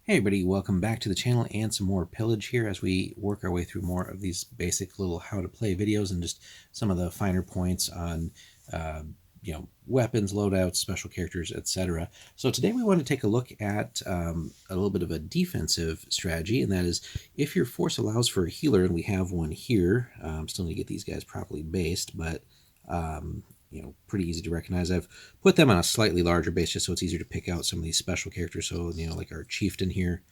Hey everybody, welcome back to the channel and some more Pillage here as we work our way through more of these basic little how to play videos and just some of the finer points on weapons, loadouts, special characters, etc. So today we want to take a look at a little bit of a defensive strategy, and that is if your force allows for a healer, and we have one here. Still need to get these guys properly based, but pretty easy to recognize. I've put them on a slightly larger base just so it's easier to pick out some of these special characters. So, like our chieftain here,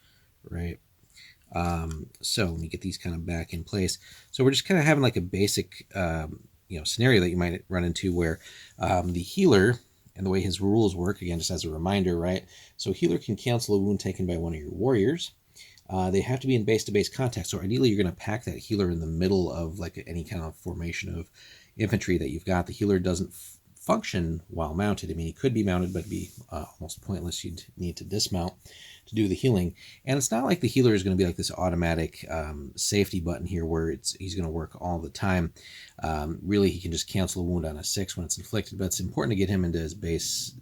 right? So let me get these kind of back in place. So we're just kind of having like a basic, scenario that you might run into where the healer, and the way his rules work, again, just as a reminder, right? So healer can cancel a wound taken by one of your warriors. They have to be in base-to-base contact. So ideally, you're going to pack that healer in the middle of like any kind of formation of infantry that you've got. The healer doesn't function while mounted. I mean, he could be mounted, but it'd be almost pointless. You'd need to dismount to do the healing. And it's not like the healer is going to be like this automatic safety button here where he's going to work all the time. Really, he can just cancel a wound on a 6 when it's inflicted, but it's important to get him into his base,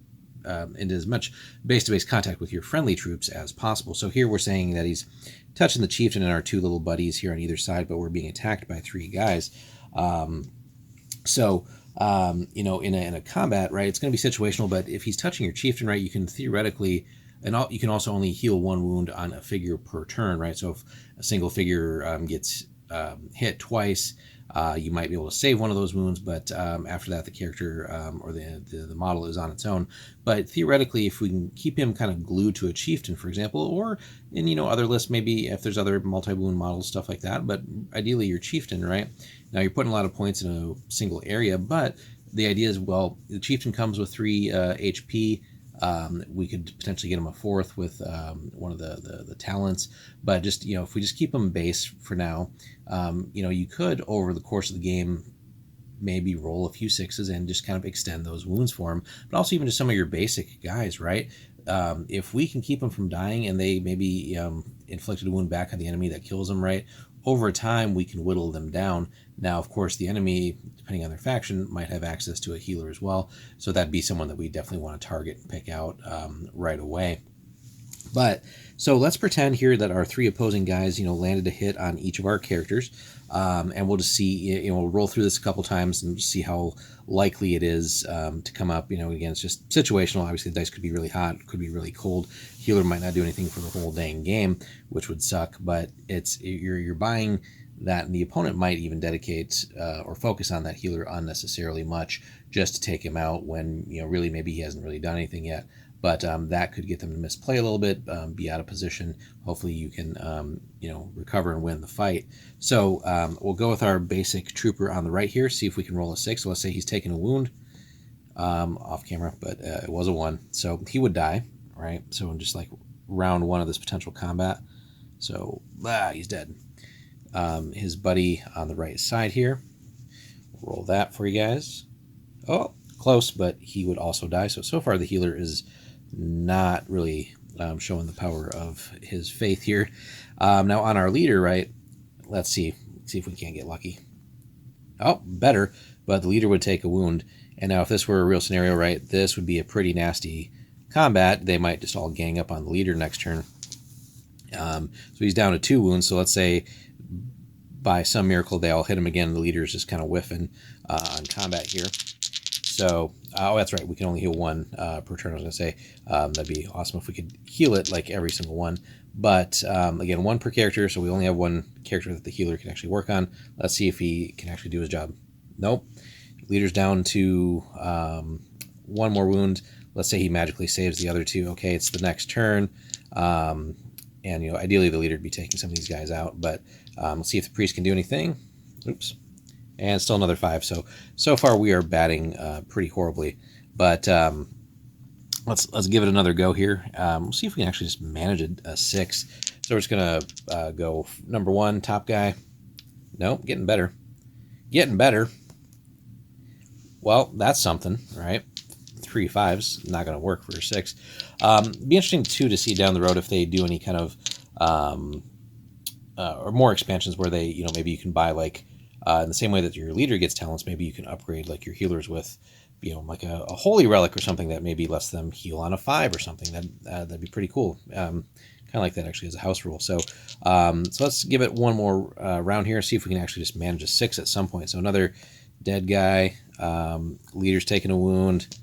into as much base-to-base contact with your friendly troops as possible. So here we're saying that he's touching the chieftain and our two little buddies here on either side, but we're being attacked by 3 guys. In a combat, right, it's going to be situational, but if he's touching your chieftain, right, you can theoretically, you can also only heal 1 wound on a figure per turn, right? So if a single figure gets hit twice, you might be able to save one of those wounds, but after that, the character or the model is on its own. But theoretically, if we can keep him kind of glued to a chieftain, for example, or in other lists, maybe if there's other multi-wound models, stuff like that, but ideally your chieftain, right? Now you're putting a lot of points in a single area, but the idea is, well, the chieftain comes with 3 HP. We could potentially get him a 4th with one of the talents, but just if we just keep him base for now, you could over the course of the game maybe roll a few 6s and just kind of extend those wounds for him, but also even just some of your basic guys, right? If we can keep them from dying and they maybe inflicted a wound back on the enemy that kills them, right? Over time, we can whittle them down. Now, of course, the enemy, depending on their faction, might have access to a healer as well. So that'd be someone that we definitely want to target and pick out right away. But so let's pretend here that our 3 opposing guys, landed a hit on each of our characters, and we'll just see. We'll roll through this a couple times and see how likely it is to come up. Again, it's just situational. Obviously, the dice could be really hot, could be really cold. Healer might not do anything for the whole dang game, which would suck. But you're buying that, and the opponent might even dedicate or focus on that healer unnecessarily much just to take him out when really maybe he hasn't really done anything yet. But that could get them to misplay a little bit, be out of position. Hopefully you can, recover and win the fight. So we'll go with our basic trooper on the right here, see if we can roll a 6. So let's say he's taken a wound off camera, but it was a 1. So he would die, right? So in just like round 1 of this potential combat. So he's dead. His buddy on the right side here. We'll roll that for you guys. Oh, close, but he would also die. So far the healer is not really showing the power of his faith here. Now on our leader, right, let's see if we can't get lucky. Oh, better, but the leader would take a wound. And now if this were a real scenario, right, this would be a pretty nasty combat. They might just all gang up on the leader next turn. So he's down to 2 wounds. So let's say by some miracle they all hit him again. The leader's just kind of whiffing on combat here. So, that's right, we can only heal 1 per turn, I was going to say. That'd be awesome if we could heal it like every single one. But, again, 1 per character, so we only have 1 character that the healer can actually work on. Let's see if he can actually do his job. Nope. Leader's down to 1 more wound. Let's say he magically saves the other 2. Okay, it's the next turn. And, ideally the leader would be taking some of these guys out. But let's see if the priest can do anything. Oops. And still another 5. So far we are batting pretty horribly, but let's give it another go here. We'll see if we can actually just manage a 6. So we're just gonna go number 1, top guy. Nope, getting better. Well, that's something, right? 3 5s, not gonna work for a 6. Be interesting too to see down the road if they do any kind of or more expansions where they maybe you can buy like. In the same way that your leader gets talents, maybe you can upgrade like your healers with, like a holy relic or something that maybe lets them heal on a 5 or something. That'd be pretty cool. Kind of like that actually as a house rule. So so let's give it one more round here, see if we can actually just manage a 6 at some point. So another dead guy, leader's taking a wound,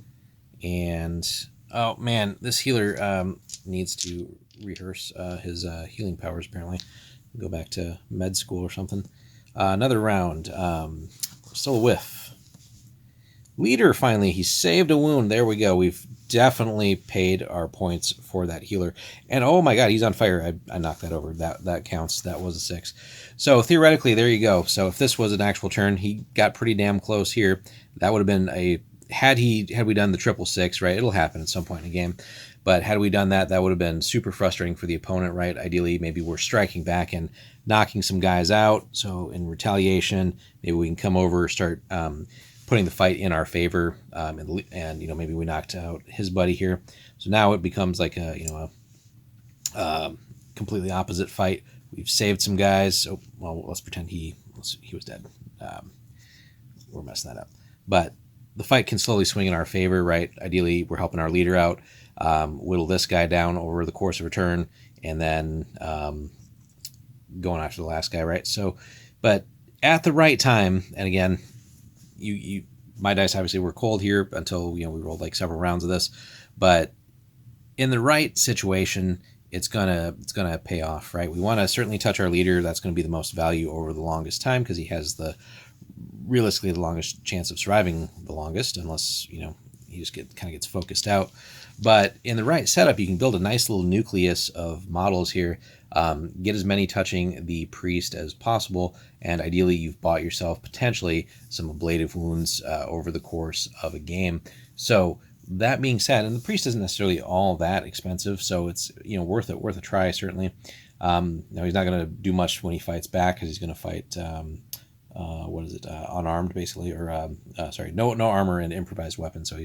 and oh man, this healer needs to rehearse his healing powers apparently. Go back to med school or something. Another round, still a whiff. Leader, finally, he saved a wound. There we go. We've definitely paid our points for that healer. And oh my god, he's on fire. I knocked that over. That counts. That was a 6. So theoretically, there you go. So if this was an actual turn, he got pretty damn close here. That would have been a... Had we done the 666, right? It'll happen at some point in the game. But had we done that, that would have been super frustrating for the opponent, right? Ideally, maybe we're striking back and knocking some guys out. So in retaliation, maybe we can come over, start... putting the fight in our favor, and you know, maybe we knocked out his buddy here. So now it becomes like a, you know, a completely opposite fight. We've saved some guys. Oh, well, let's pretend he was dead. We're messing that up. But the fight can slowly swing in our favor, right? Ideally, we're helping our leader out, whittle this guy down over the course of a turn, and then going after the last guy, right? So, but at the right time, and again, my dice obviously were cold here until, you know, we rolled like several rounds of this, but in the right situation, it's gonna pay off, right? We want to certainly touch our leader. That's going to be the most value over the longest time because he has realistically the longest chance of surviving the longest, unless, you know, he just kind of gets focused out. But in the right setup, you can build a nice little nucleus of models here. Get as many touching the priest as possible, and ideally you've bought yourself potentially some ablative wounds over the course of a game. So that being said, and the priest isn't necessarily all that expensive, so it's, you know, worth a try certainly. Now he's not going to do much when he fights back because he's going to fight unarmed basically, or sorry, no armor and improvised weapon. So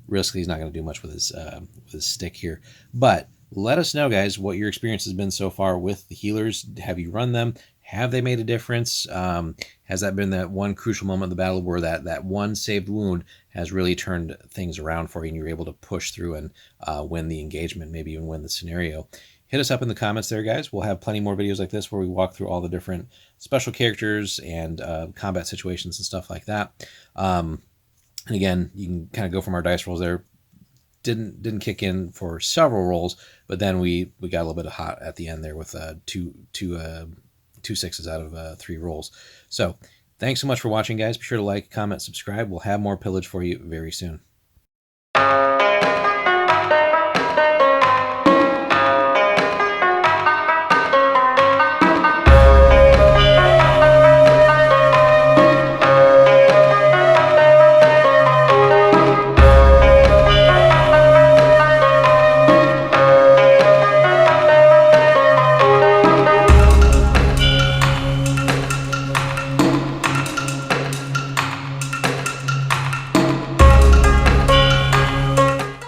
realistically, he's not going to do much with his stick here. But let us know, guys, what your experience has been so far with the healers. Have you run them? Have they made a difference? Has that been that one crucial moment of the battle where that one saved wound has really turned things around for you and you're able to push through and win the engagement, maybe even win the scenario? Hit us up in the comments there, guys. We'll have plenty more videos like this where we walk through all the different special characters and combat situations and stuff like that. And again, you can kind of go from our dice rolls there. Didn't kick in for several rolls, but then we got a little bit of hot at the end there with two 6s out of 3 rolls. So thanks so much for watching, guys. Be sure to like, comment, subscribe. We'll have more Pillage for you very soon.